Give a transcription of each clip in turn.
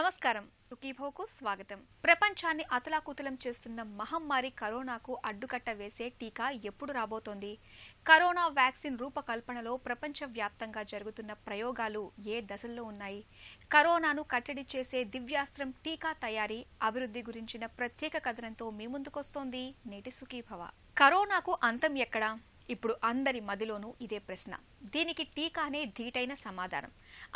నమస్కారం. సుఖీభోకు స్వాగతం. ప్రపంచాన్ని అతలాకుతలం చేస్తున్న మహమ్మారి కరోనాకు అడ్డుకట్ట వేసే టీకా ఎప్పుడు రాబోతోంది? కరోనా వ్యాక్సిన్ రూపకల్పనలో ప్రపంచవ్యాప్తంగా జరుగుతున్న ప్రయోగాలు ఏ దశల్లో ఉన్నాయి? కరోనాను కట్టడి చేసే దివ్యాస్త్రం టీకా తయారీ, అభివృద్ధి గురించిన ప్రత్యేక కథనంతో మీ ముందుకొస్తోంది నేటి సుఖీభవ. కరోనాకు అంతం ఎక్కడా? ఇప్పుడు అందరి మదిలోనూ ఇదే ప్రశ్న. దీనికి టీకానే ధీటైన సమాధానం.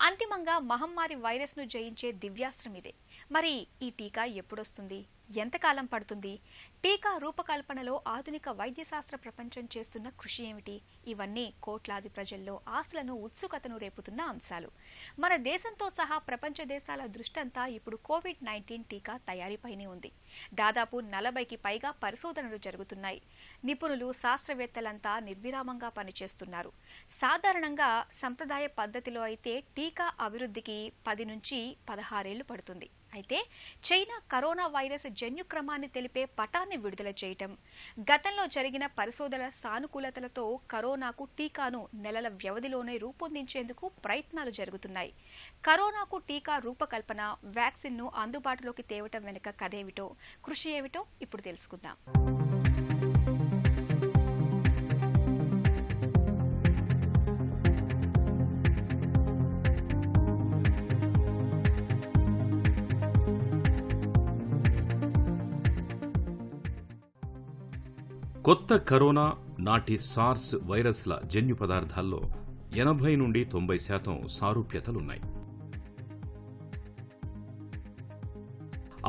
అంతిమంగా మహమ్మారి వైరస్ ను జయించే దివ్యాస్త్రం ఇదే. మరి ఈ టీకా ఎప్పుడొస్తుంది? ఎంతకాలం పడుతుంది? టీకా రూపకల్పనలో ఆధునిక వైద్యశాస్త్ర ప్రపంచం చేస్తున్న కృషి ఏమిటి? ఇవన్నీ కోట్లాది ప్రజల్లో ఆశలను, ఉత్సుకతను రేపుతున్న అంశాలు. మన దేశంతో సహా ప్రపంచ దేశాల దృష్టంతా ఇప్పుడు కోవిడ్-19 టీకా తయారీపైనే ఉంది. దాదాపు 40కి పైగా పరిశోధనలు జరుగుతున్నాయి. నిపుణులు, శాస్త్రవేత్తలంతా నిర్విరామంగా పనిచేస్తున్నారు. సాధారణంగా సంప్రదాయ పద్ధతిలో అయితే టీకా అభివృద్ధికి 10 నుంచి 16 ఏళ్లు పడుతుంది. అయితే చైనా కరోనా వైరస్ జన్యుక్రమాన్ని తెలిపే పటాన్ని విడుదల చేయటం, గతంలో జరిగిన పరిశోధనల సానుకూలతలతో కరోనాకు టీకాను నెలల వ్యవధిలోనే రూపొందించేందుకు ప్రయత్నాలు జరుగుతున్నాయి. కరోనాకు టీకా రూపకల్పన, వ్యాక్సిన్ ను అందుబాటులోకి తేవటం వెనుక కథేమిటో, కృషి ఏమిటో ఇప్పుడు తెలుసుకుందాం. కొత్త కరోనా, నాటి సార్స్ వైరస్ల జన్యు పదార్థాల్లో 80 నుండి 90% సారూప్యతలున్నాయి.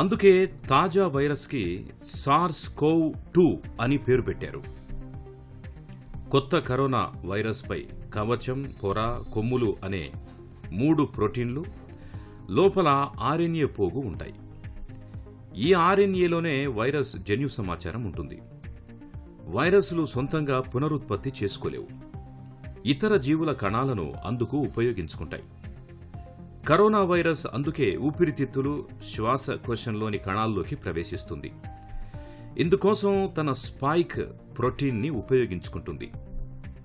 అందుకే తాజా వైరస్కి SARS-CoV-2 అని పేరు పెట్టారు. కొత్త కరోనా వైరస్పై కవచం, పొర, కొమ్ములు అనే 3 ప్రోటీన్లు, లోపల RNA పోగు ఉంటాయి. ఈ RNAలోనే వైరస్ జన్యు సమాచారం ఉంటుంది. వైరస్లు సొంతంగా పునరుత్పత్తి చేసుకోలేవు. ఇతర జీవుల కణాలను అందుకు ఉపయోగించుకుంటాయి. కరోనా వైరస్ అందుకే ఊపిరితిత్తులు, శ్వాసకోశంలోని కణాల్లోకి ప్రవేశిస్తుంది. ఇందుకోసం తన స్పైక్ ప్రోటీన్ని ఉపయోగించుకుంటుంది.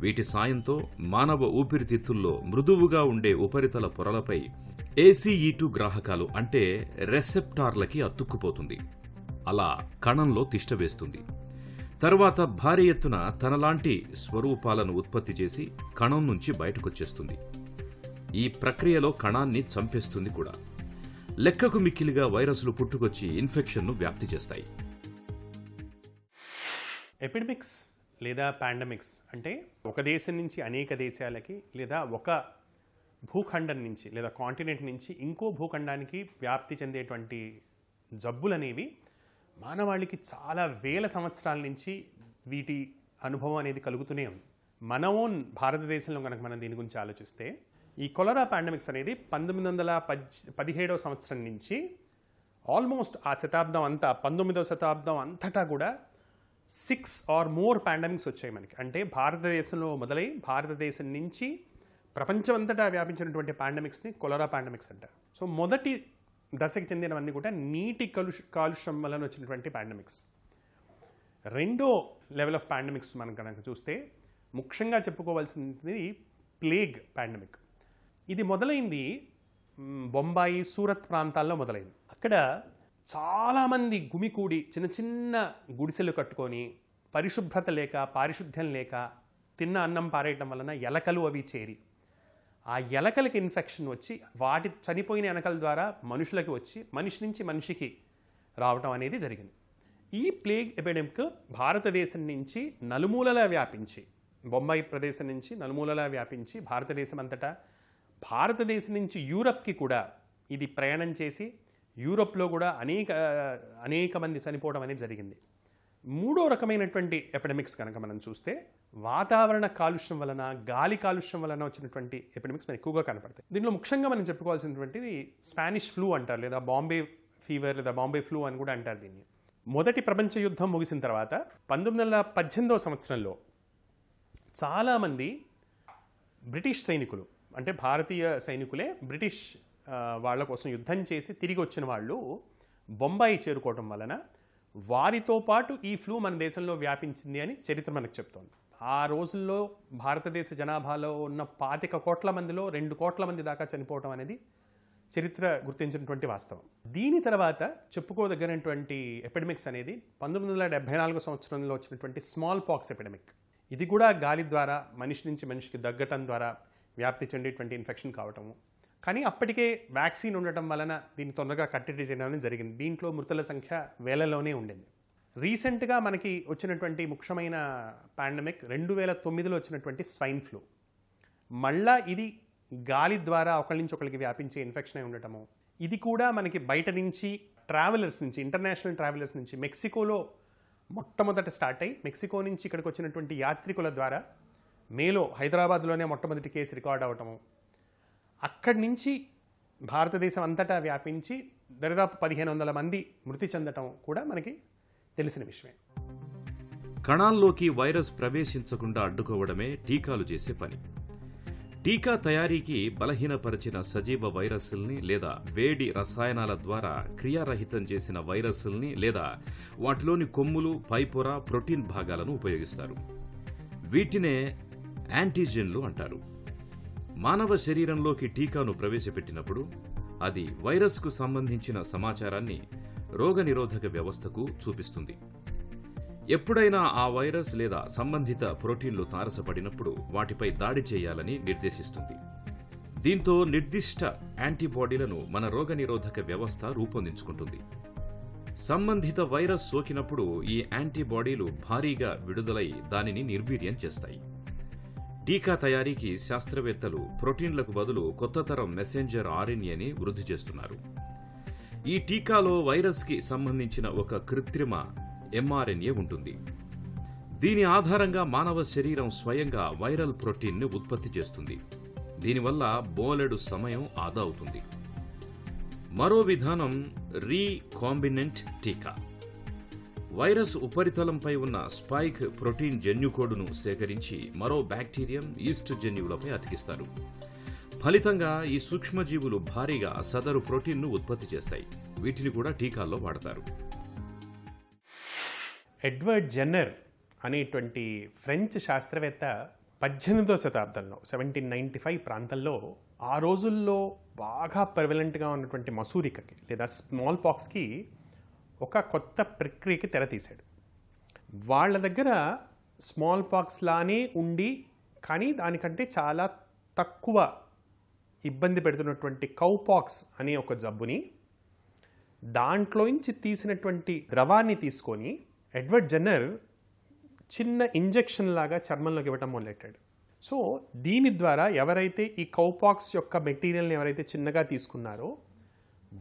వీటి సాయంతో మానవ ఊపిరితిత్తుల్లో మృదువుగా ఉండే ఉపరితల పొరలపై ACE2 గ్రాహకాలు అంటే రెసెప్టార్లకి అతుక్కుపోతుంది. అలా కణంలో తిష్టవేస్తుంది. తరువాత భారీ ఎత్తున తనలాంటి స్వరూపాలను ఉత్పత్తి చేసి కణం నుంచి బయటకొచ్చేస్తుంది. ఈ ప్రక్రియలో కణాన్ని చంపేస్తుంది కూడా. లెక్కకు మిక్కిలిగా వైరస్లు పుట్టుకొచ్చి ఇన్ఫెక్షన్ను వ్యాప్తి చేస్తాయి. ఎపిడమిక్స్ లేదా పాండమిక్స్ అంటే ఒక దేశం నుంచి అనేక దేశాలకి, లేదా ఒక భూఖండం నుంచి లేదా కాంటినెంట్ నుంచి ఇంకో భూఖండానికి వ్యాప్తి చెందేటువంటి జబ్బులనేవి మానవాళికి చాలా వేల సంవత్సరాల నుంచి వీటి అనుభవం అనేది కలుగుతూనే ఉంది. మన ఓన్ భారతదేశంలో కనుక మనం దీని గురించి ఆలోచిస్తే, ఈ కొలరా పాండమిక్స్ అనేది 1917వ సంవత్సరం నుంచి ఆల్మోస్ట్ ఆ శతాబ్దం అంతా, 19వ శతాబ్దం అంతటా కూడా 6 or more పాండమిక్స్ వచ్చాయి మనకి. అంటే భారతదేశంలో మొదలై భారతదేశం నుంచి ప్రపంచం అంతటా వ్యాపించినటువంటి పాండమిక్స్ని కొలరా పాండమిక్స్ అంటారు. సో మొదటి దశకి చెందినవన్నీ కూడా నీటి కాలుష్యం వలన వచ్చినటువంటి పాండమిక్స్. రెండో లెవెల్ ఆఫ్ పాండమిక్స్ మనం కనుక చూస్తే ముఖ్యంగా చెప్పుకోవాల్సింది ప్లేగ్ పాండమిక్. ఇది మొదలైంది బొంబాయి, సూరత్ ప్రాంతాల్లో మొదలైంది. అక్కడ చాలామంది గుమికూడి చిన్న చిన్న గుడిసెలు కట్టుకొని, పరిశుభ్రత లేక, పారిశుద్ధ్యం లేక, తిన్న అన్నం పారేయటం వలన ఎలకలు అవి చేరి, ఆ ఎలకలకి ఇన్ఫెక్షన్ వచ్చి వాటి చనిపోయిన ఎలకల ద్వారా మనుషులకి వచ్చి మనిషి నుంచి మనిషికి రావటం అనేది జరిగింది. ఈ ప్లేగ్ ఎపిడమిక్ భారతదేశం నుంచి నలుమూలలా వ్యాపించి, బొంబాయి ప్రదేశం నుంచి నలుమూలలా వ్యాపించి భారతదేశం అంతటా, భారతదేశం నుంచి యూరప్కి కూడా ఇది ప్రయాణం చేసి యూరప్లో కూడా అనేక మంది చనిపోవడం అనేది జరిగింది. మూడో రకమైనటువంటి ఎపిడమిక్స్ కనుక మనం చూస్తే వాతావరణ కాలుష్యం వలన, గాలి కాలుష్యం వలన వచ్చినటువంటి ఎపిడమిక్స్ మనకు ఎక్కువగా కనపడతాయి. దీనిలో ముఖ్యంగా మనం చెప్పుకోవాల్సినటువంటిది స్పానిష్ ఫ్లూ అంటారు, లేదా బాంబే ఫీవర్, లేదా బాంబే ఫ్లూ అని కూడా అంటారు దీన్ని. మొదటి ప్రపంచ యుద్ధం ముగిసిన తర్వాత 1918వ సంవత్సరంలో చాలామంది బ్రిటిష్ సైనికులు, అంటే భారతీయ సైనికులే బ్రిటిష్ వాళ్ళ కోసం యుద్ధం చేసి తిరిగి వచ్చిన వాళ్ళు బొంబాయి చేరుకోవటం వలన వారితో పాటు ఈ ఫ్లూ మన దేశంలో వ్యాపించింది అని చరిత్ర మనకు చెప్తోంది. ఆ రోజుల్లో భారతదేశ జనాభాలో ఉన్న 25 కోట్ల మందిలో 2 కోట్ల మంది దాకా చనిపోవటం అనేది చరిత్ర గుర్తించినటువంటి వాస్తవం. దీని తర్వాత చెప్పుకోదగినటువంటి ఎపిడమిక్స్ అనేది 1974 సంవత్సరంలో వచ్చినటువంటి స్మాల్ పాక్స్ ఎపిడమిక్. ఇది కూడా గాలి ద్వారా మనిషి నుంచి మనిషికి దగ్గటం ద్వారా వ్యాప్తి చెందేటువంటి ఇన్ఫెక్షన్ కావటము. కానీ అప్పటికే వ్యాక్సిన్ ఉండటం వలన దీన్ని తొందరగా కట్టడి చేయడం జరిగింది. దీంట్లో మృతుల సంఖ్య వేలలోనే ఉండింది. రీసెంట్గా మనకి వచ్చినటువంటి ముఖ్యమైన పాండమిక్ 2009లో వచ్చినటువంటి స్వైన్ ఫ్లూ. మళ్ళా ఇది గాలి ద్వారా ఒకరి నుంచి ఒకరికి వ్యాపించే ఇన్ఫెక్షన్ అయి ఉండటము. ఇది కూడా మనకి బయట నుంచి ట్రావెలర్స్ నుంచి, ఇంటర్నేషనల్ ట్రావెలర్స్ నుంచి, మెక్సికోలో మొట్టమొదట స్టార్ట్ అయ్యి మెక్సికో నుంచి ఇక్కడికి వచ్చినటువంటి యాత్రికుల ద్వారా మేలో హైదరాబాద్లోనే మొట్టమొదటి కేసు రికార్డ్ అవటము. అక్కడి నుంచి భారతదేశం అంతటా వ్యాపించి దాదాపు 1500 మంది మృతి చెందటం కూడా మనకి తెలిసిన విషయమే. కణాల్లోకి వైరస్ ప్రవేశించకుండా అడ్డుకోవడమే టీకాలు చేసే పని. టీకా తయారీకి బలహీనపరిచిన సజీవ వైరస్ల్ని లేదా వేడి రసాయనాల ద్వారా క్రియారహితం చేసిన వైరస్ల్ని లేదా వాటిలోని కొమ్ములు, పైపొర, ప్రోటీన్ భాగాలను ఉపయోగిస్తారు. వీటినే యాంటీజెన్లు అంటారు. మానవ శరీరంలోకి టీకాను ప్రవేశపెట్టినప్పుడు అది వైరస్కు సంబంధించిన సమాచారాన్ని రోగనిరోధక వ్యవస్థకు చూపిస్తుంది. ఎప్పుడైనా ఆ వైరస్ లేదా సంబంధిత ప్రోటీన్లు తారసపడినప్పుడు వాటిపై దాడి చేయాలని నిర్దేశిస్తుంది. దీంతో నిర్దిష్ట యాంటీబాడీలను మన రోగనిరోధక వ్యవస్థ రూపొందించుకుంటుంది. సంబంధిత వైరస్ సోకినప్పుడు ఈ యాంటీబాడీలు భారీగా విడుదలై దానిని నిర్వీర్యం చేస్తాయి. టీకా తయారీకి శాస్త్రవేత్తలు ప్రోటీన్లకు బదులు కొత్త తరం మెసెంజర్ ఆర్ఎన్ఏని వృద్ధి చేస్తున్నారు. ఈ టీకాలో వైరస్కి సంబంధించిన ఒక కృత్రిమ ఎంఆర్ఎన్ఏ ఉంటుంది. దీని ఆధారంగా మానవ శరీరం స్వయంగా వైరల్ ప్రోటీన్ను ఉత్పత్తి చేస్తుంది. దీనివల్ల బోలెడు సమయం ఆదా అవుతుంది. మరో విధానం రీకాంబినెంట్ టీకా. వైరస్ ఉపరితలంపై ఉన్న స్పైక్ ప్రోటీన్ జన్యుకోడును సేకరించి మరో బ్యాక్టీరియం, ఈస్ట్ జన్యువులపై అతికిస్తారు. ఫలితంగా ఈ సూక్ష్మజీవులు భారీగా సదరు ప్రోటీన్ను ఉత్పత్తి చేస్తాయి. వీటిని కూడా టీకాల్లో వాడతారు. ఎడ్వర్డ్ జెన్నర్ అనేటువంటి ఫ్రెంచ్ శాస్త్రవేత్త 18వ శతాబ్దంలో 1795 ప్రాంతంలో ఆ రోజుల్లో బాగా ప్రివలెంట్గా ఉన్నటువంటి మసూరికకి లేదా స్మాల్ పాక్స్కి ఒక కొత్త ప్రక్రియకి తెరతీశాడు. వాళ్ళ దగ్గర స్మాల్ పాక్స్ లానే ఉండి కానీ దానికంటే చాలా తక్కువ ఇబ్బంది పెడుతున్నటువంటి కౌపాక్స్ అనే ఒక జబ్బుని దాంట్లోంచి తీసినటువంటి ద్రవాన్ని తీసుకొని ఎడ్వర్డ్ జెన్నర్ చిన్న ఇంజెక్షన్ లాగా చర్మంలోకి ఇవ్వటం మొదలెట్టాడు. సో దీని ద్వారా ఎవరైతే ఈ కౌపాక్స్ యొక్క మెటీరియల్ని ఎవరైతే చిన్నగా తీసుకున్నారో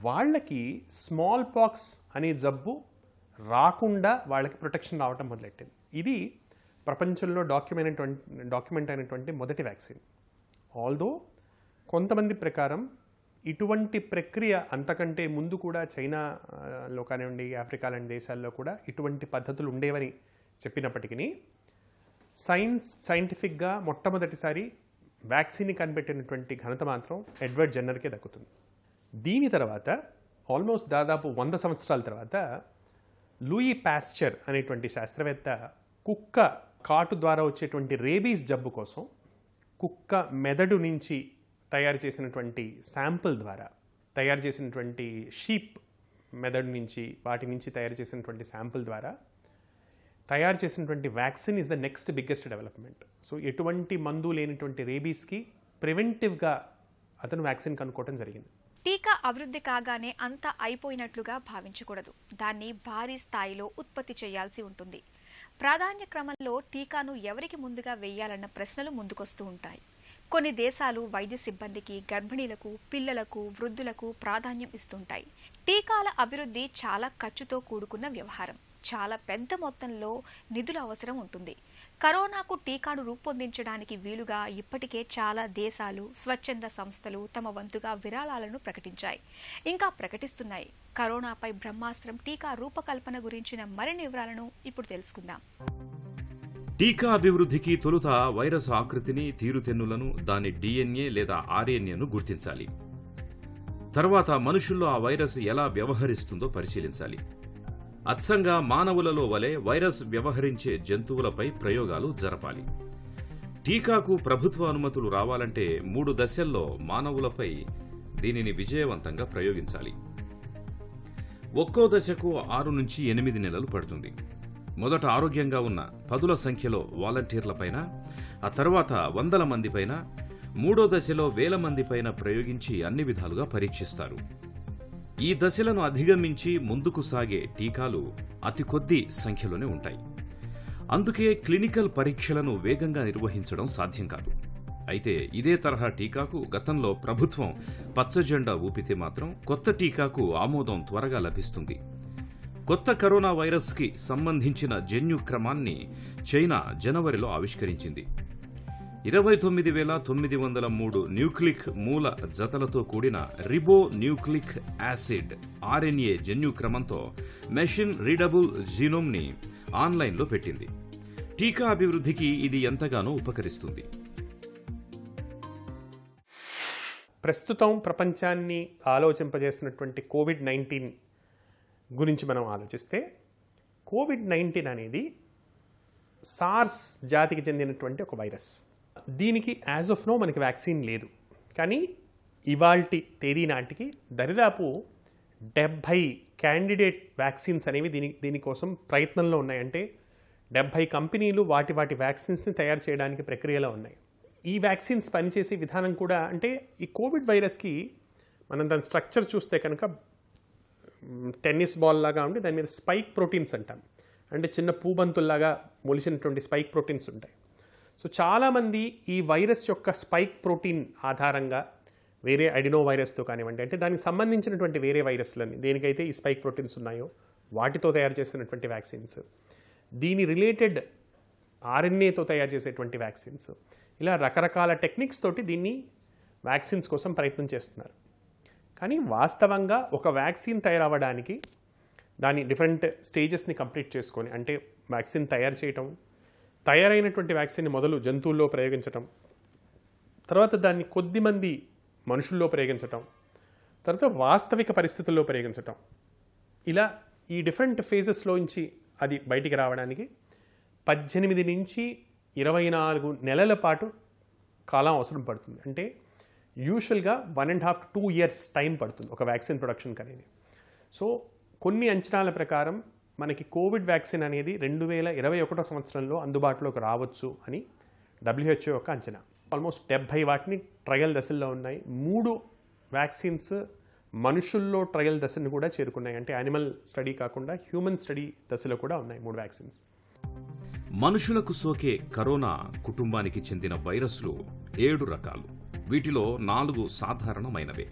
వాళ్ళకి స్మాల్ పాక్స్ అనే జబ్బు రాకుండా వాళ్ళకి ప్రొటెక్షన్ రావటం మొదలెట్టింది. ఇది ప్రపంచంలో డాక్యుమెంట్ అయినటువంటి మొదటి వ్యాక్సిన్. ఆల్దో కొంతమంది ప్రకారం ఇటువంటి ప్రక్రియ అంతకంటే ముందు కూడా చైనాలో కానివ్వండి, ఆఫ్రికా లాంటి దేశాల్లో కూడా ఇటువంటి పద్ధతులు ఉండేవని చెప్పినప్పటికీ సైంటిఫిక్గా మొట్టమొదటిసారి వ్యాక్సిన్ కనిపెట్టినటువంటి ఘనత మాత్రం ఎడ్వర్డ్ జెన్నర్కే దక్కుతుంది. దీని తర్వాత ఆల్మోస్ట్ దాదాపు 100 సంవత్సరాల తర్వాత లూయి పాస్చర్ అనేటువంటి శాస్త్రవేత్త కుక్క కాటు ద్వారా వచ్చేటువంటి రేబీస్ జబ్బు కోసం కుక్క మెదడు నుంచి తయారు చేసినటువంటి శాంపుల్ ద్వారా తయారు చేసినటువంటి షీప్ మెదడు నుంచి వాటి నుంచి తయారు చేసినటువంటి శాంపుల్ ద్వారా తయారు చేసినటువంటి vaccine is the next biggest development. So ఎటువంటి మందు లేనిటువంటి రేబీస్కి ప్రివెంటివ్గా అతను వ్యాక్సిన్ కనుక్కోవడం జరిగింది. టీకా అభివృద్ధి కాగానే అంతా అయిపోయినట్లుగా భావించకూడదు. దాన్ని భారీ స్థాయిలో ఉత్పత్తి చేయాల్సి ఉంటుంది. ప్రాధాన్య క్రమంలో టీకాను ఎవరికి ముందుగా వేయాలన్న ప్రశ్నలు ముందుకొస్తూ ఉంటాయి. కొన్ని దేశాలు వైద్య సిబ్బందికి, గర్భిణీలకు, పిల్లలకు, వృద్ధులకు ప్రాధాన్యం ఇస్తుంటాయి. టీకాల అభివృద్ధి చాలా ఖర్చుతో కూడుకున్న వ్యవహారం. చాలా పెద్ద మొత్తంలో నిధుల అవసరం ఉంటుంది. కరోనాకు టీకాను రూపొందించడానికి వీలుగా ఇప్పటికే చాలా దేశాలు, స్వచ్ఛంద సంస్థలు తమ వంతుగా విరాళాలను ప్రకటించాయి, ఇంకా ప్రకటిస్తున్నాయి. కరోనాపై బ్రహ్మాస్త్రం టీకా రూపకల్పన గురించిన మరిన్ని వివరాలను ఇప్పుడు తెలుసుకుందాం. టీకా అభివృద్ధికి తొలుత వైరస్ ఆకృతిని, తీరుతెన్నులను, దాని డిఎన్ఏ లేదా ఆర్ఎన్ఏను గుర్తించాలి. తర్వాత మనుషుల్లో ఆ వైరస్ ఎలా వ్యవహరిస్తుందో పరిశీలించాలి. అచ్చంగా మానవులలో వలె వైరస్ వ్యవహరించే జంతువులపై ప్రయోగాలు జరపాలి. టీకాకు ప్రభుత్వ అనుమతులు రావాలంటే 3 దశల్లో మానవులపై దీనిని విజయవంతంగా ప్రయోగించాలి. ఒక్కో దశకు 6 నుంచి 8 నెలలు పడుతుంది. మొదట ఆరోగ్యంగా ఉన్న పదుల సంఖ్యలో వాలంటీర్లపైన, ఆ తర్వాత వందల మందిపైన, మూడో దశలో వేల మందిపైన ప్రయోగించి అన్ని విధాలుగా పరీక్షిస్తారు. ఈ దశలను అధిగమించి ముందుకు సాగే టీకాలు అతి కొద్ది సంఖ్యలోనే ఉంటాయి. అందుకే క్లినికల్ పరీక్షలను వేగంగా నిర్వహించడం సాధ్యం కాదు. అయితే ఇదే తరహా టీకాకు గతంలో ప్రభుత్వం పచ్చజెండా ఊపితే మాత్రం కొత్త టీకాకు ఆమోదం త్వరగా లభిస్తుంది. కొత్త కరోనా వైరస్కి సంబంధించిన జన్యు క్రమాన్ని చైనా జనవరిలో ఆవిష్కరించింది. 29,903 న్యూక్లిక్ మూల జతలతో కూడిన రిబో న్యూక్లిక్ యాసిడ్ ఆర్ఎన్ఏ జన్యు క్రమంతో మెషిన్ రీడబుల్ జీనోమ్ని ఆన్లైన్లో పెట్టింది. టీకా అభివృద్ధికి ఇది ఎంతగానో ఉపకరిస్తుంది. ప్రస్తుతం ప్రపంచాన్ని ఆలోచింపజేస్తున్నటువంటి కోవిడ్-19 గురించి మనం ఆలోచిస్తే, కోవిడ్-19 అనేది సార్స్ జాతికి చెందినటువంటి ఒక వైరస్. దీనికి యాజ్ ఆఫ్ నో మనకి వ్యాక్సిన్ లేదు. కానీ ఇవాల్టి తేదీ నాటికి దరిదాపు 70 క్యాండిడేట్ వ్యాక్సిన్స్ అనేవి దీనికోసం ప్రయత్నంలో ఉన్నాయి. అంటే 70 కంపెనీలు వాటి వ్యాక్సిన్స్ని తయారు చేయడానికి ప్రక్రియలో ఉన్నాయి. ఈ వ్యాక్సిన్స్ పనిచేసే విధానం కూడా, అంటే ఈ కోవిడ్ వైరస్కి మనం దాని స్ట్రక్చర్ చూస్తే కనుక టెన్నిస్ బాల్ లాగా ఉండి దాని మీద స్పైక్ ప్రోటీన్స్ అంటాం. అంటే చిన్న పూబంతుల్లాగా మొలిచినటువంటి స్పైక్ ప్రోటీన్స్ ఉంటాయి. సో చాలామంది ఈ వైరస్ యొక్క స్పైక్ ప్రోటీన్ ఆధారంగా వేరే అడినో వైరస్తో కానివ్వండి, అంటే దానికి సంబంధించినటువంటి వేరే వైరస్లని దేనికైతే ఈ స్పైక్ ప్రోటీన్స్ ఉన్నాయో వాటితో తయారు చేసినటువంటి వ్యాక్సిన్స్, దీని రిలేటెడ్ ఆర్ఎన్ఏతో తయారు చేసేటువంటి వ్యాక్సిన్స్, ఇలా రకరకాల టెక్నిక్స్ తోటి దీన్ని వ్యాక్సిన్స్ కోసం ప్రయత్నం చేస్తున్నారు. కానీ వాస్తవంగా ఒక వ్యాక్సిన్ తయారవ్వడానికి దాని డిఫరెంట్ స్టేజెస్ని కంప్లీట్ చేసుకొని, అంటే వ్యాక్సిన్ తయారు చేయటం, తయారైనటువంటి వ్యాక్సిన్ని మొదలు జంతువుల్లో ప్రయోగించటం, తర్వాత దాన్ని కొద్దిమంది మనుషుల్లో ప్రయోగించటం, తర్వాత వాస్తవిక పరిస్థితుల్లో ప్రయోగించటం, ఇలా ఈ డిఫరెంట్ ఫేజెస్లోంచి అది బయటికి రావడానికి 18 నుంచి 24 నెలల పాటు కాలం అవసరం పడుతుంది. అంటే యూజువల్గా 1.5 to 2 years టైం పడుతుంది ఒక వ్యాక్సిన్ ప్రొడక్షన్ అనేది. సో కొన్ని అంచనాల ప్రకారం మనకి కోవిడ్ వ్యాక్సిన్ అనేది 2021 సంవత్సరంలో అందుబాటులోకి రావచ్చు అని WHO యొక్క అంచనా. ఆల్మోస్ట్ 70 వాటిని ట్రయల్ దశల్లో ఉన్నాయి. 3 వ్యాక్సిన్స్ మనుషుల్లో ట్రయల్ దశను కూడా చేరుకున్నాయి. అంటే యానిమల్ స్టడీ కాకుండా హ్యూమన్ స్టడీ దశలో కూడా ఉన్నాయి 3 వ్యాక్సిన్స్. మనుషులకు సోకే కరోనా కుటుంబానికి చెందిన వైరస్లు 7 రకాలు. వీటిలో 4 సాధారణమైనవే.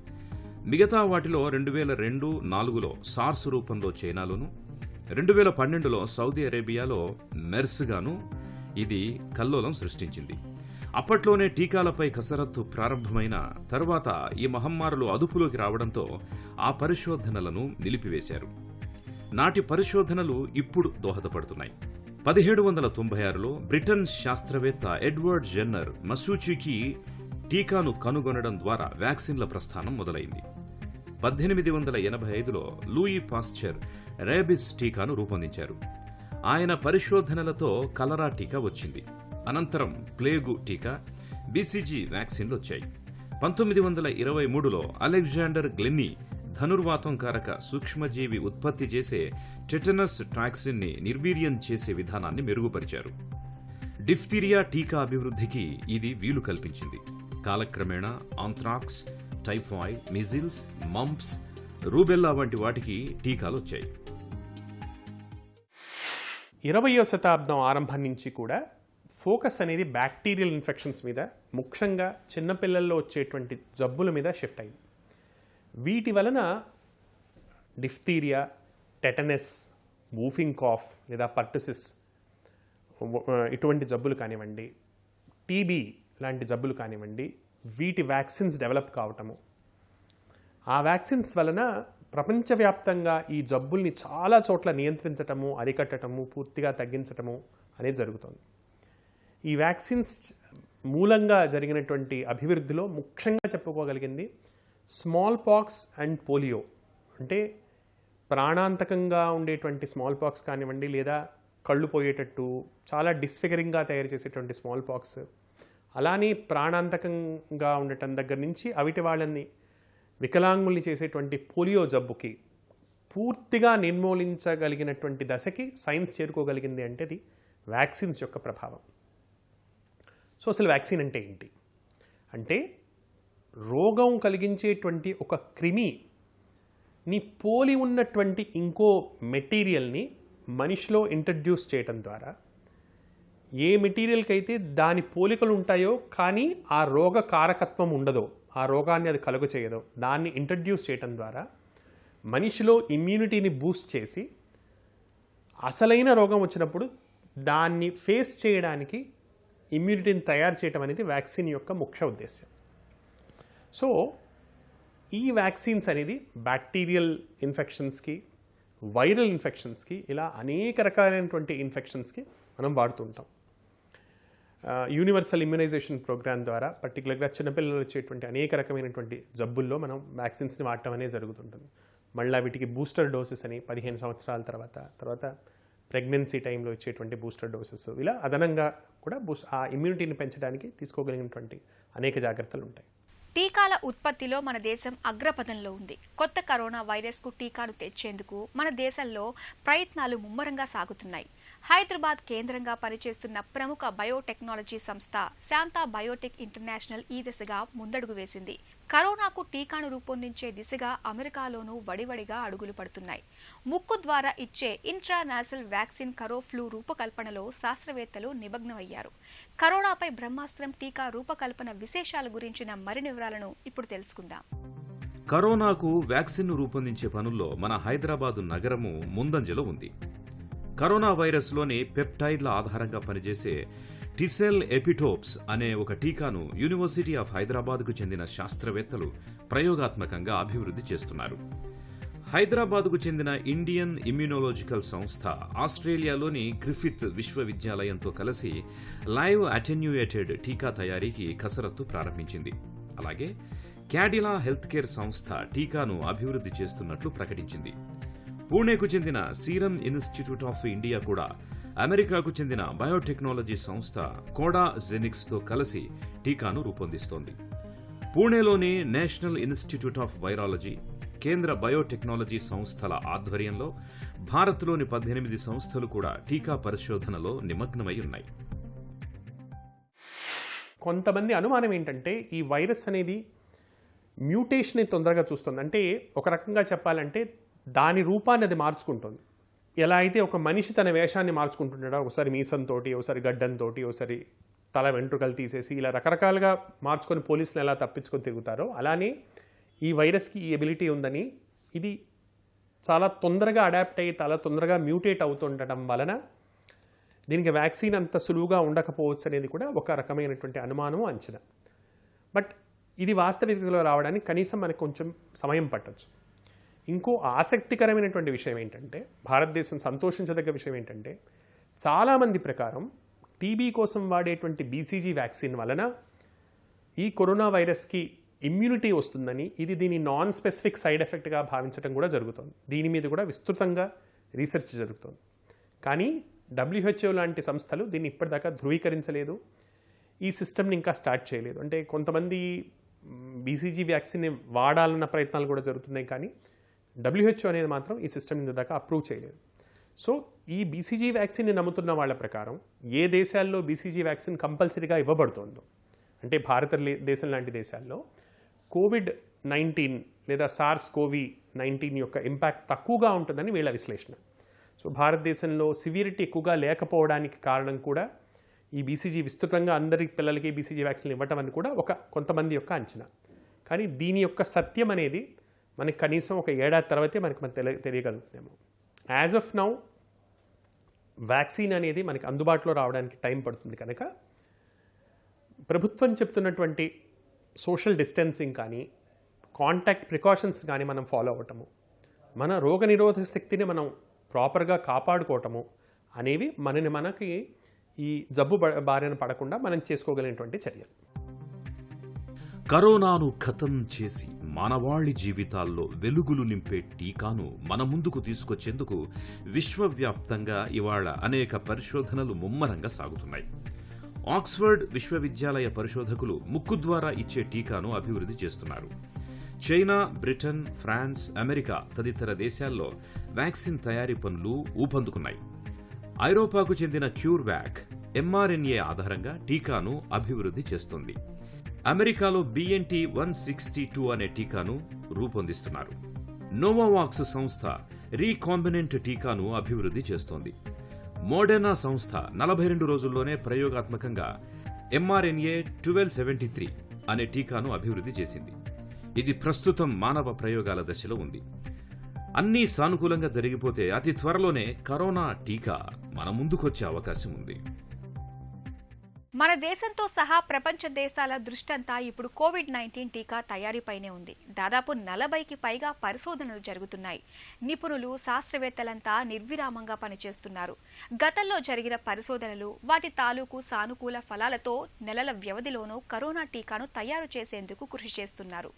మిగతా వాటిలో 2002-04లో సార్స్ రూపంలో చైనాలోను, 2012లో సౌదీ అరేబియాలో మెర్స్ గాను ఇది కల్లోలం సృష్టించింది. అప్పట్లోనే టీకాలపై కసరత్తు ప్రారంభమైన తర్వాత ఈ మహమ్మారులు అదుపులోకి రావడంతో ఆ పరిశోధనలను నిలిపివేశారు. నాటి పరిశోధనలు ఇప్పుడు దోహదపడుతున్నాయి. 1796లో బ్రిటన్ శాస్త్రవేత్త ఎడ్వర్డ్ జెన్నర్ మసూచికి టీకాను కనుగొనడం ద్వారా వ్యాక్సిన్ల ప్రస్థానం మొదలైంది. 1885లో లూయి పాస్చర్ రేబిస్ టీకాను రూపొందించారు. ఆయన పరిశోధనలతో కలరా టీకా వచ్చింది. అనంతరం ప్లేగు టీకా, బీసీజీ వ్యాక్సిన్లు వచ్చాయి. 1923లో అలెగ్జాండర్ గ్లెన్నీ ధనుర్వాతం కారక సూక్ష్మజీవి ఉత్పత్తి చేసే టెటనస్ టాక్సిన్ని నిర్వీర్యం చేసే విధానాన్ని మెరుగుపరిచారు. డిఫ్తీరియా టీకా అభివృద్ధికి ఇది వీలు కల్పించింది. కాలక్రమేణా anthrax, typhoid, measles, mumps, rubella వంటి వాటికి టీకాలు వచ్చాయి. 20వ శతాబ్దం ఆరంభం నుంచి కూడా ఫోకస్ అనేది బ్యాక్టీరియల్ ఇన్ఫెక్షన్స్ మీద, ముఖ్యంగా చిన్నపిల్లల్లో వచ్చేటువంటి జబ్బుల మీద షిఫ్ట్ అయింది. వీటి వలన డిఫ్తీరియా, టెటనస్, వూఫింగ్ కాఫ్ లేదా పర్టుసిస్ ఇటువంటి జబ్బులు కానివ్వండి, టీబీ లాంటి జబ్బులు కానివ్వండి, వీటి వ్యాక్సిన్స్ డెవలప్ కావటము, ఆ వ్యాక్సిన్స్ వలన ప్రపంచవ్యాప్తంగా ఈ జబ్బుల్ని చాలా చోట్ల నియంత్రించటము, అరికట్టటము, పూర్తిగా తగ్గించటము అనేది జరుగుతుంది. ఈ వ్యాక్సిన్స్ మూలంగా జరిగినటువంటి అభివృద్ధిలో ముఖ్యంగా చెప్పుకోగలిగింది స్మాల్ పాక్స్ అండ్ పోలియో. అంటే ప్రాణాంతకంగా ఉండేటువంటి స్మాల్ పాక్స్ కానివ్వండి, లేదా కళ్ళు పోయేటట్టు చాలా డిస్ఫిగరింగ్గా తయారు చేసేటువంటి స్మాల్ పాక్స్, అలానే ప్రాణాంతకంగా ఉండటం దగ్గర నుంచి అవిటి వాళ్ళని వికలాంగుల్ని చేసేటువంటి పోలియో జబ్బుకి పూర్తిగా నిర్మూలించగలిగినటువంటి దశకి సైన్స్ చేరుకోగలిగింది అంటే అది వ్యాక్సిన్స్ యొక్క ప్రభావం. సో అసలు వ్యాక్సిన్ అంటే ఏంటి అంటే, రోగం కలిగించేటువంటి ఒక క్రిమిని పోలి ఉన్నటువంటి ఇంకో మెటీరియల్ని మనిషిలో ఇంట్రడ్యూస్ చేయటం ద్వారా, ఏ మెటీరియల్కి అయితే దాని పోలికలు ఉంటాయో కానీ ఆ రోగ కారకత్వం ఉండదో, ఆ రోగాన్ని అది కలుగ చేయదో, దాన్ని ఇంట్రడ్యూస్ చేయటం ద్వారా మనిషిలో ఇమ్యూనిటీని బూస్ట్ చేసి అసలైన రోగం వచ్చినప్పుడు దాన్ని ఫేస్ చేయడానికి ఇమ్యూనిటీని తయారు చేయడం అనేది వ్యాక్సిన్ యొక్క ముఖ్య ఉద్దేశం. సో ఈ వ్యాక్సిన్స్ అనేది బ్యాక్టీరియల్ ఇన్ఫెక్షన్స్కి, వైరల్ ఇన్ఫెక్షన్స్కి, ఇలా అనేక రకాలైనటువంటి ఇన్ఫెక్షన్స్కి మనం వాడుతుంటాం. యూనివర్సల్ ఇమ్యునైజేషన్ ప్రోగ్రామ్ ద్వారా పర్టికులర్గా చిన్నపిల్లలు వచ్చేటువంటి అనేక రకమైనటువంటి జబ్బుల్లో మనం వ్యాక్సిన్స్ని వాడటం అనేది జరుగుతుంటుంది. మళ్ళీ వీటికి బూస్టర్ డోసెస్ అని 15 సంవత్సరాల తర్వాత ప్రెగ్నెన్సీ టైంలో ఇచ్చేటువంటి బూస్టర్ డోసెస్, ఇలా అదనంగా కూడా ఆ ఇమ్యూనిటీని పెంచడానికి తీసుకోగలిగినటువంటి అనేక జాగ్రత్తలు ఉంటాయి. టీకాల ఉత్పత్తిలో మన దేశం అగ్రపథంలో ఉంది. కొత్త కరోనా వైరస్ కు టీకాను తెచ్చేందుకు మన దేశంలో ప్రయత్నాలు ముమ్మరంగా సాగుతున్నాయి. హైదరాబాద్ కేంద్రంగా పనిచేస్తున్న ప్రముఖ బయోటెక్నాలజీ సంస్థ శాంతా బయోటెక్ ఇంటర్నేషనల్ ఈ దిశగా ముందడుగు వేసింది. కరోనాకు టీకాను రూపొందించే దిశగా అమెరికాలోనూ వడివడిగా అడుగులు పడుతున్నాయి. ముక్కు ద్వారా ఇచ్చే ఇంట్రానాసల్ వ్యాక్సిన్ కరోఫ్లూ రూపకల్పనలో శాస్త్రవేత్తలు నిమగ్నమయ్యారు. కరోనాపై బ్రహ్మాస్త్రం టీకా రూపకల్పన విశేషాల గురించిన మరిన్ని వివరాలను ఇప్పుడు తెలుసుకుందాం. కరోనాకు వ్యాక్సిన్ను రూపొందించే పనుల్లో మన హైదరాబాదు నగరము ముందంజలో ఉంది. కరోనా వైరస్లోని పెప్టైడ్ల ఆధారంగా పనిచేసే టిసెల్ ఎపిటోప్స్ అనే ఒక టీకాను యూనివర్సిటీ ఆఫ్ హైదరాబాద్కు చెందిన శాస్త్రవేత్తలు ప్రయోగాత్మకంగా అభివృద్ధి చేస్తున్నారు. హైదరాబాద్కు చెందిన ఇండియన్ ఇమ్యునోలాజికల్ సంస్థ ఆస్ట్రేలియాలోని గ్రిఫిత్ విశ్వవిద్యాలయంతో కలిసి లైవ్ అటెన్యూయేటెడ్ టీకా తయారీకి కసరత్తు ప్రారంభించింది. అలాగే క్యాడిలా హెల్త్ కేర్ సంస్థ టీకాను అభివృద్ధి చేస్తున్నట్లు ప్రకటించింది. పూణేకు చెందిన సీరం ఇన్స్టిట్యూట్ ఆఫ్ ఇండియా కూడా అమెరికాకు చెందిన బయోటెక్నాలజీ సంస్థ కోడాజెనిక్స్తో కలిసి టీకాను రూపొందిస్తోంది. పూణేలోని నేషనల్ ఇన్స్టిట్యూట్ ఆఫ్ వైరాలజీ, కేంద్ర బయోటెక్నాలజీ సంస్థల ఆధ్వర్యంలో భారత్లోని 18 సంస్థలు కూడా టీకా పరిశోధనలో నిమగ్నమై ఉన్నాయి. కొంతమంది అనుమానం ఏంటంటే, ఈ వైరస్ అనేది మ్యూటేషన్ తొందరగా చూస్తుంది. అంటే ఒక రకంగా చెప్పాలంటే దాని రూపాన్ని అది మార్చుకుంటుంది. ఎలా అయితే ఒక మనిషి తన వేషాన్ని మార్చుకుంటున్నాడో, ఒకసారి మీసంతోటి, ఒకసారి గడ్డంతోటి, ఒకసారి తల వెంట్రుకలు తీసేసి ఇలా రకరకాలుగా మార్చుకొని పోలీసులు ఎలా తప్పించుకొని తిరుగుతారో, అలానే ఈ వైరస్కి ఈ ఎబిలిటీ ఉందని, ఇది చాలా తొందరగా అడాప్ట్ అయ్యి చాలా తొందరగా మ్యూటేట్ అవుతుండటం వలన దీనికి వ్యాక్సిన్ అంత సులువుగా ఉండకపోవచ్చు అనేది కూడా ఒక రకమైనటువంటి అనుమానం, అంచనా. బట్ ఇది వాస్తవికతలో రావడానికి కనీసం మనకు కొంచెం సమయం పట్టచ్చు. ఇంకో ఆసక్తికరమైనటువంటి విషయం ఏంటంటే, భారతదేశం సంతోషించదగ్గ విషయం ఏంటంటే, చాలామంది ప్రకారం టీబీ కోసం వాడేటువంటి బీసీజీ వ్యాక్సిన్ వలన ఈ కరోనా వైరస్కి ఇమ్యూనిటీ వస్తుందని, ఇది దీని నాన్ స్పెసిఫిక్ సైడ్ ఎఫెక్ట్గా భావించడం కూడా జరుగుతుంది. దీని మీద కూడా విస్తృతంగా రీసెర్చ్ జరుగుతుంది. కానీ WHO లాంటి సంస్థలు దీన్ని ఇప్పటిదాకా ధృవీకరించలేదు, ఈ సిస్టమ్ని ఇంకా స్టార్ట్ చేయలేదు. అంటే కొంతమంది బీసీజీ వ్యాక్సిన్ని వాడాలన్న ప్రయత్నాలు కూడా జరుగుతున్నాయి, కానీ WHO అనేది మాత్రం ఈ సిస్టమ్ ఇంతదాకా అప్రూవ్ చేయలేదు. సో ఈ బీసీజీ వ్యాక్సిన్ని నమ్ముతున్న వాళ్ళ ప్రకారం ఏ దేశాల్లో బీసీజీ వ్యాక్సిన్ కంపల్సరీగా ఇవ్వబడుతుందో, అంటే భారతదేశం లాంటి దేశాల్లో COVID-19 లేదా SARS-CoV-19 యొక్క ఇంపాక్ట్ తక్కువగా ఉంటుందని వీళ్ళ విశ్లేషణ. సో భారతదేశంలో సివియరిటీ ఎక్కువగా లేకపోవడానికి కారణం కూడా ఈ బీసీజీ విస్తృతంగా అందరి పిల్లలకి బీసీజీ వ్యాక్సిన్ ఇవ్వటం అని కూడా కొంతమంది యొక్క అంచనా. కానీ దీని యొక్క సత్యం అనేది మనకి కనీసం ఒక ఏడాది తర్వాతే మనకు తెలియగలుగుతాము. యాజ్ ఆఫ్ నౌ వ్యాక్సిన్ అనేది మనకి అందుబాటులో రావడానికి టైం పడుతుంది కనుక ప్రభుత్వం చెప్తున్నటువంటి సోషల్ డిస్టెన్సింగ్ కానీ, కాంటాక్ట్ ప్రికాషన్స్ కానీ మనం ఫాలో అవ్వటము, మన రోగనిరోధక శక్తిని మనం ప్రాపర్గా కాపాడుకోవటము అనేవి మనకి ఈ జబ్బు బారిన పడకుండా మనం చేసుకోగలిగినటువంటి చర్యలు. కరోనాను ఖతం చేసి మానవాళి జీవితాల్లో వెలుగులు నింపే టీకాను మన ముందుకు తీసుకొచ్చేందుకు విశ్వవ్యాప్తంగా ఇవాళ అనేక పరిశోధనలు ముమ్మరంగా సాగుతున్నాయి. ఆక్స్ఫర్డ్ విశ్వవిద్యాలయ పరిశోధకులు ముక్కు ద్వారా ఇచ్చే టీకాను అభివృద్ధి చేస్తున్నారు. చైనా, బ్రిటన్, ఫ్రాన్స్, అమెరికా తదితర దేశాల్లో వ్యాక్సిన్ తయారీ పనులు ఊపందుకున్నాయి. ఐరోపాకు చెందిన క్యూర్వాక్ ఎంఆర్ఎన్ఏ ఆధారంగా టీకాను అభివృద్ధి చేస్తోంది. అమెరికాలో BNT162 అనే టీకాను రూపొందిస్తున్నారు. నోవావాక్స్ సంస్థ రీకాంబినెంట్ టీకాను అభివృద్ధి చేస్తోంది. మోడెర్నా సంస్థ 42 రోజుల్లోనే ప్రయోగాత్మకంగా mRNA-1273 అనే టీకాను అభివృద్ధి చేసింది. ఇది ప్రస్తుతం మానవ ప్రయోగాల దశలో ఉంది. అన్నీ సానుకూలంగా జరిగిపోతే అతి త్వరలోనే కరోనా టీకా మన ముందుకొచ్చే అవకాశం ఉంది. మన దేశంతో సహా ప్రపంచ దేశాల దృష్టంతా ఇప్పుడు కోవిడ్-19 టీకా తయారీపైనే ఉంది. దాదాపు 40కి పైగా పరిశోధనలు జరుగుతున్నాయి. నిపుణులు, శాస్త్రవేత్తలంతా నిర్విరామంగా పనిచేస్తున్నారు. గతంలో జరిగిన పరిశోధనలు, వాటి తాలూకు సానుకూల ఫలాలతో నెలల వ్యవధిలోనూ కరోనా టీకాను తయారు చేసేందుకు కృషి చేస్తున్నారు.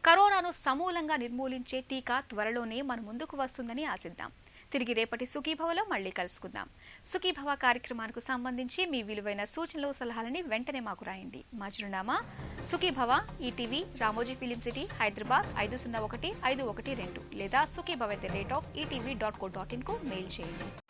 కరోనాను సమూలంగా నిర్మూలించే టీకా త్వరలోనే మన ముందుకు వస్తుందని ఆశిద్దాం. తిరిగి రేపటి సుఖీభవలో మళ్లీ కలుసుకుందాం. సుఖీభవ కార్యక్రమానికి సంబంధించి మీ విలువైన సూచనలు, సలహాలని వెంటనే మాకు రాయండి. మా చిరునామా Sukhibhava, ETV, Ramoji film city, Hyderabad 501512 లేదా sukhibhav@etv.co.in కు మెయిల్ చేయండి.